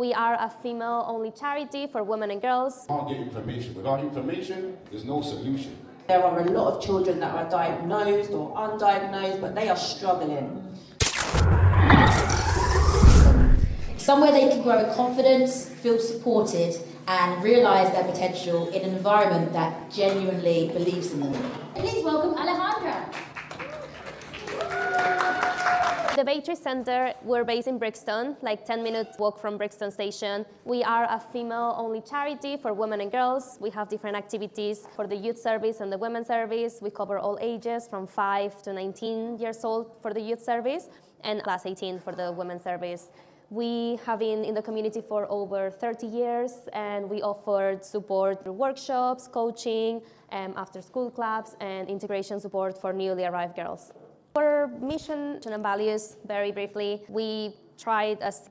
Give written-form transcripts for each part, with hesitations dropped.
We are a female-only charity for women and girls. Can't get information. Without information, there's no solution. There are a lot of children that are diagnosed or undiagnosed, but they are struggling. Somewhere they can grow in confidence, feel supported, and realise their potential in an environment that genuinely believes in them. Please welcome Alejandra. The Beatrice Centre, we're based in Brixton, like 10 minutes walk from Brixton Station. We are a female-only charity for women and girls. We have different activities for the youth service and the women's service. We cover all ages from 5 to 19 years old for the youth service and plus 18 for the women's service. We have been in the community for over 30 years and we offered support through workshops, coaching, after-school clubs and integration support for newly arrived girls. Our mission and values, very briefly, we tried, as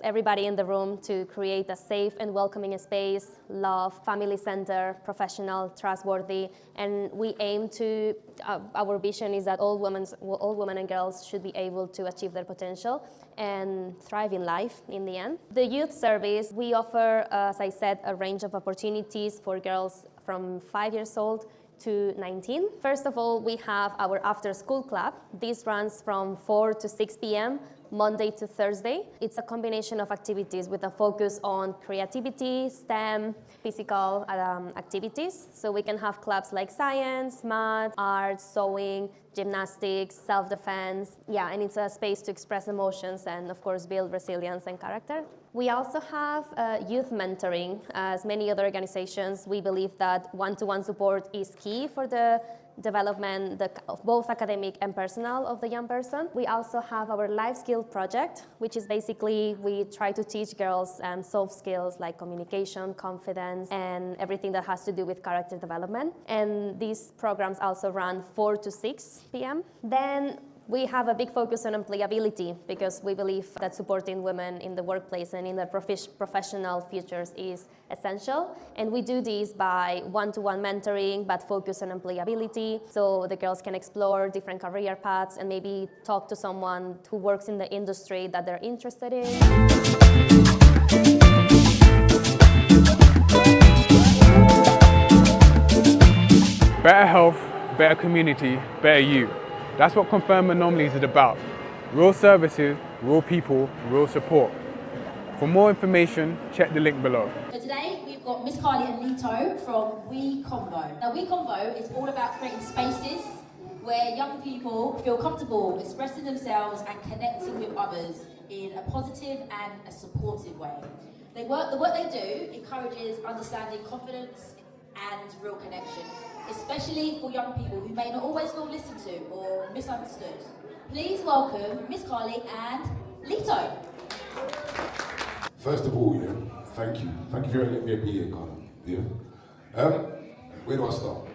everybody in the room, to create a safe and welcoming space, love, family-centered, professional, trustworthy, and we aim to, our vision is that all women and girls should be able to achieve their potential and thrive in life in the end. The youth service, we offer, as I said, a range of opportunities for girls from 5 years old to 19. First of all, we have our after-school club. This runs from 4 to 6 p.m., Monday to Thursday. It's a combination of activities with a focus on creativity, STEM, physical activities. So we can have clubs like science, math, art, sewing, gymnastics, self-defense. Yeah, and it's a space to express emotions and, of course, build resilience and character. We also have youth mentoring. As many other organizations, we believe that one-to-one support is key for the development of both academic and personal of the young person. We also have our life skill project, which is basically we try to teach girls soft skills like communication, confidence, and everything that has to do with character development. And these programs also run 4 to 6 p.m. Then we have a big focus on employability because we believe that supporting women in the workplace and in their professional futures is essential. And we do this by one-to-one mentoring, but focus on employability, so the girls can explore different career paths and maybe talk to someone who works in the industry that they're interested in. Better health, better community, better you. That's what Confirm Anomalies is about. Real services, real people, real support. For more information, check the link below. So today we've got Miss Carly and Lito from We Convo. Now We Convo is all about creating spaces where young people feel comfortable expressing themselves and connecting with others in a positive and a supportive way. The work they do encourages understanding, confidence and real connection, especially for young people who may not always feel listened to or misunderstood. Please welcome Miss Carly and Lito. First of all, thank you. Thank you for letting me be here, Carly. Where do I start?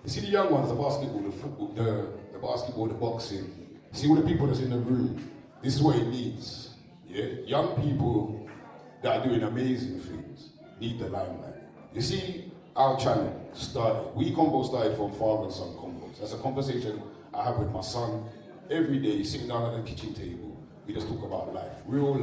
You see the young ones, the basketball, the football, the basketball, the boxing. See all the people that's in the room. This is what it needs. Yeah, young people that are doing amazing things need the limelight. You see, our channel started, We Convo started from father and son convos. That's a conversation I have with my son every day, sitting down at the kitchen table. We just talk about life, real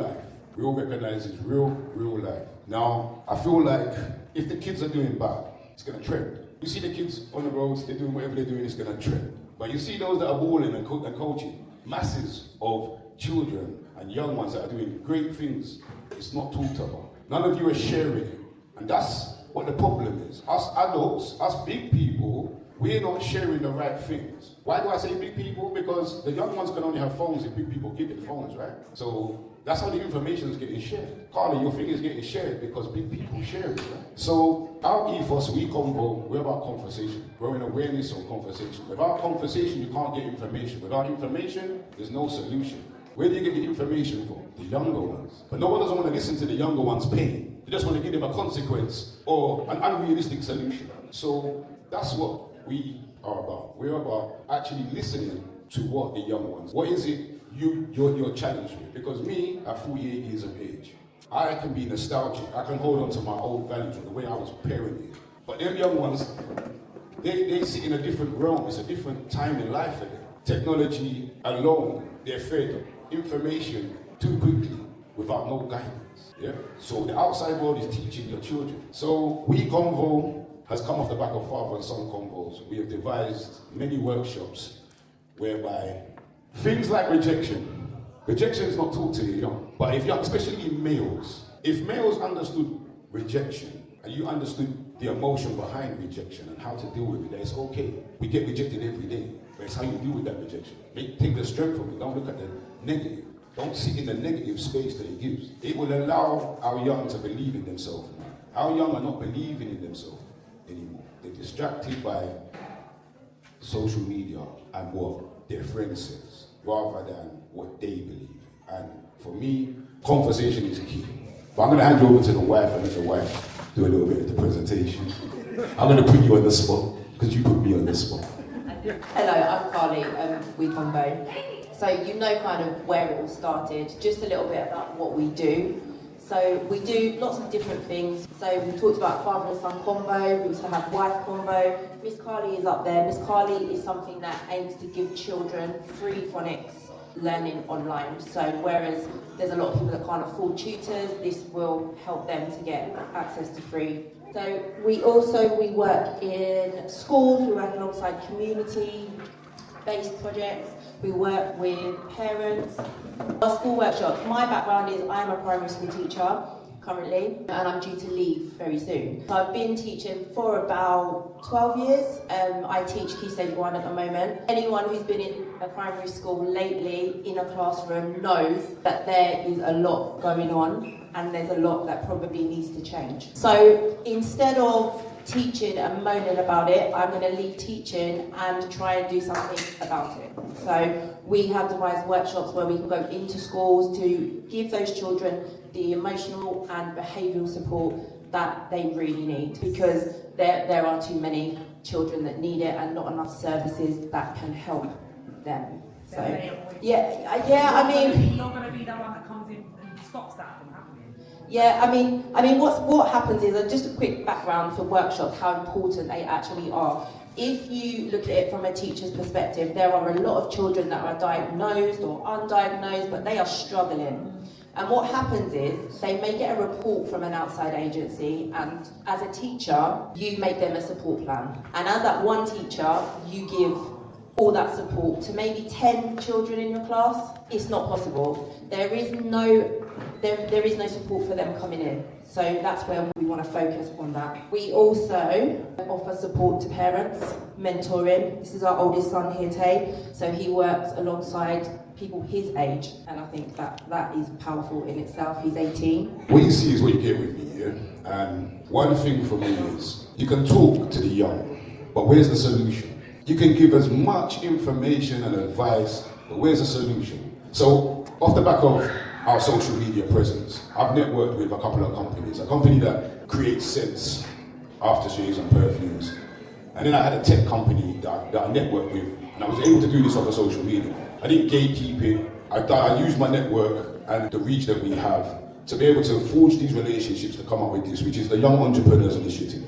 recognizes real life. Now, I feel like if the kids are doing bad, it's gonna trend. You see the kids on the roads, they're doing whatever they're doing, it's gonna trend. But you see those that are balling and coaching, masses of children and young ones that are doing great things, it's not talked about. None of you are sharing it, and that's what the problem is. Us adults, us big people, we're not sharing the right things. Why do I say big people? Because the young ones can only have phones if big people give them phones, right? So that's how the information is getting shared. Carly, your thing is getting shared because big people share it, right? So our ethos, We Convo, we're about conversation. Growing awareness on conversation. Without conversation, you can't get information. Without information, there's no solution. Where do you get the information from? The younger ones. But no one doesn't want to listen to the younger ones' pain. They just want to give them a consequence or an unrealistic solution. So that's what we are about. We're about actually listening to what the young ones. What is it you're challenged with? Because me, at 48 years of age, I can be nostalgic. I can hold on to my old values and the way I was parented. But them young ones, they sit in a different realm. It's a different time in life for them. Technology alone, they're fed information too quickly without no guidance. Yeah? So the outside world is teaching your children. So We Convo has come off the back of father and son convos. We have devised many workshops whereby things like rejection is not taught to you young, but if you, especially males, if males understood rejection and you understood the emotion behind rejection and how to deal with it, that it's okay. We get rejected every day, but it's how you deal with that rejection. Take the strength from it, don't look at the negative. Don't sit in the negative space that it gives. It will allow our young to believe in themselves now. Our young are not believing in themselves anymore. They're distracted by social media and what their friend says, rather than what they believe. And for me, conversation is key. But I'm going to hand you over to the wife and let the wife do a little bit of the presentation. I'm going to put you on the spot, because you put me on the spot. Hello, I'm Carly, We Combo. So you know kind of where it all started, just a little bit about what we do. So we do lots of different things. So we talked about father and son combo, we also have wife combo. Miss Carly is up there. Miss Carly is something that aims to give children free phonics learning online. So whereas there's a lot of people that can't afford tutors, this will help them to get access to free. So we work in schools, we work alongside community-based projects, we work with parents. Our school workshops, my background is I'm a primary school teacher currently, and I'm due to leave very soon. So I've been teaching for about 12 years. I teach Key Stage 1 at the moment. Anyone who's been in a primary school lately in a classroom knows that there is a lot going on and there's a lot that probably needs to change. So instead of teaching and moaning about it, I'm going to leave teaching and try and do something about it. So we have devised workshops where we can go into schools to give those children the emotional and behavioural support that they really need, because there are too many children that need it and not enough services that can help them. So I mean, you're going to be the one that comes in and stops that from happening. Yeah, I mean, what happens is, just a quick background for workshops, how important they actually are. If you look at it from a teacher's perspective, there are a lot of children that are diagnosed or undiagnosed, but they are struggling. And what happens is, they may get a report from an outside agency, and as a teacher, you make them a support plan. And as that one teacher, you give all that support to maybe 10 children in your class. It's not possible. There is no support for them coming in. So that's where we want to focus on that. We also offer support to parents, mentoring. This is our oldest son here, Tay. So he works alongside people his age, and I think that is powerful in itself. He's 18. What you see is what you get with me, yeah? And one thing for me is, you can talk to the young, but where's the solution? You can give as much information and advice, but where's the solution? So, off the back of our social media presence, I've networked with a couple of companies. A company that creates scents, aftershaves and perfumes. And then I had a tech company that I networked with, and I was able to do this off of social media. I didn't gatekeep it. I used my network and the reach that we have to be able to forge these relationships to come up with this, which is the Young Entrepreneurs Initiative.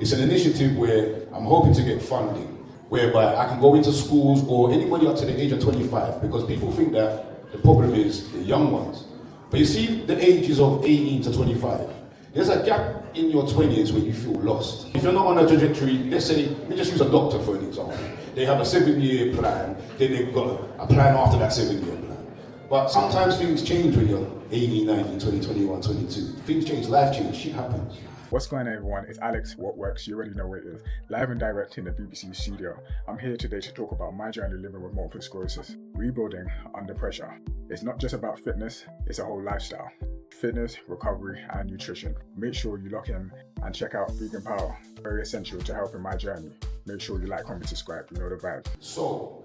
It's an initiative where I'm hoping to get funding, whereby I can go into schools or anybody up to the age of 25, because people think that the problem is the young ones. But you see the ages of 18 to 25. There's a gap in your 20s where you feel lost. If you're not on a trajectory, let's just use a doctor for an example. They have a 7-year plan, then they've got a plan after that 7-year plan. But sometimes things change when you're 18, 19, 20, 21, 22. Things change, life change, shit happens. What's going on, everyone? It's Alex, What Works. You already know what it is. Live and direct in the BBC studio. I'm here today to talk about my journey living with multiple sclerosis. Rebuilding under pressure. It's not just about fitness, it's a whole lifestyle. Fitness, recovery, and nutrition. Make sure you lock in and check out Vegan Power. Very essential to help in my journey. Make sure you like, comment, subscribe. You know the vibe. So,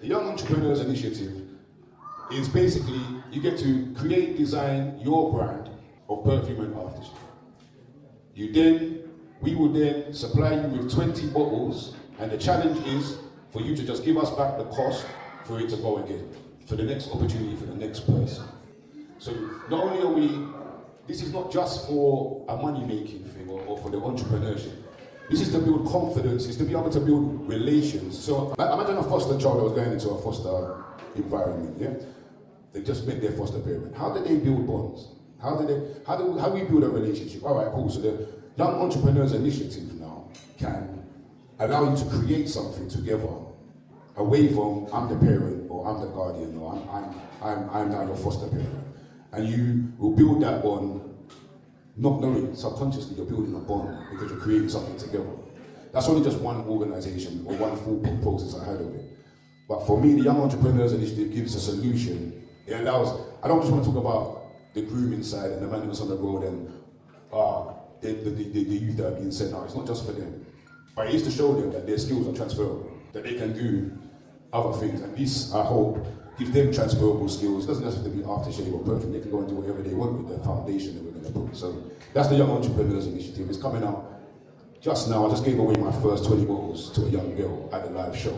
the Young Entrepreneurs Initiative is basically, you get to create, design your brand of perfume and aftershave. We will then supply you with 20 bottles, and the challenge is for you to just give us back the cost for it to go again, for the next opportunity, for the next person. So not only this is not just for a money-making thing or for the entrepreneurship. This is to build confidence, it's to be able to build relations. So imagine a foster child that was going into a foster environment, yeah? They just met their foster parent. How did they build bonds? How do we build a relationship? All right, cool. So the Young Entrepreneurs Initiative now can allow you to create something together, away from I'm the parent or I'm the guardian or I'm now your foster parent, and you will build that bond, not knowing subconsciously you're building a bond because you're creating something together. That's only just one organization or one full process I heard of it. But for me, the Young Entrepreneurs Initiative gives a solution. It allows, I don't just want to talk about the grooming side and the man that's on the road and the youth that are being sent out. It's not just for them. But it is to show them that their skills are transferable, that they can do other things. And this, I hope, gives them transferable skills. It doesn't necessarily be aftershave or perfume. They can go and do whatever they want with the foundation that we're going to put. So that's the Young Entrepreneurs Initiative. It's coming out just now. I just gave away my first 20 bottles to a young girl at the live show.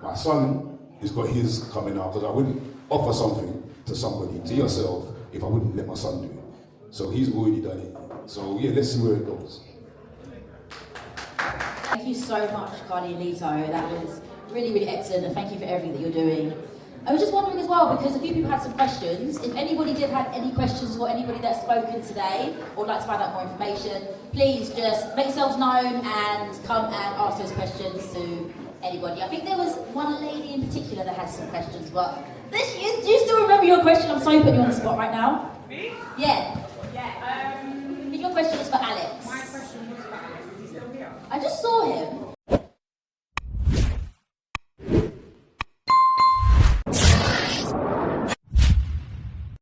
My son has got his coming out because I wouldn't offer something to somebody, to yourself, if I wouldn't let my son do it. So he's already done it. So yeah, let's see where it goes. Thank you so much, Cardi and Lito. That was really, really excellent, and thank you for everything that you're doing. I was just wondering as well, because a few people had some questions. If anybody did have any questions for anybody that's spoken today, or would like to find out more information, please just make yourselves known and come and ask those questions to anybody. I think there was one lady in particular that had some questions, but do you still remember your question? I'm sorry putting you on the spot right now. Me? Yeah. Yeah. I think your question was for Alex. My question was for Alex. Is he still here? I just saw him.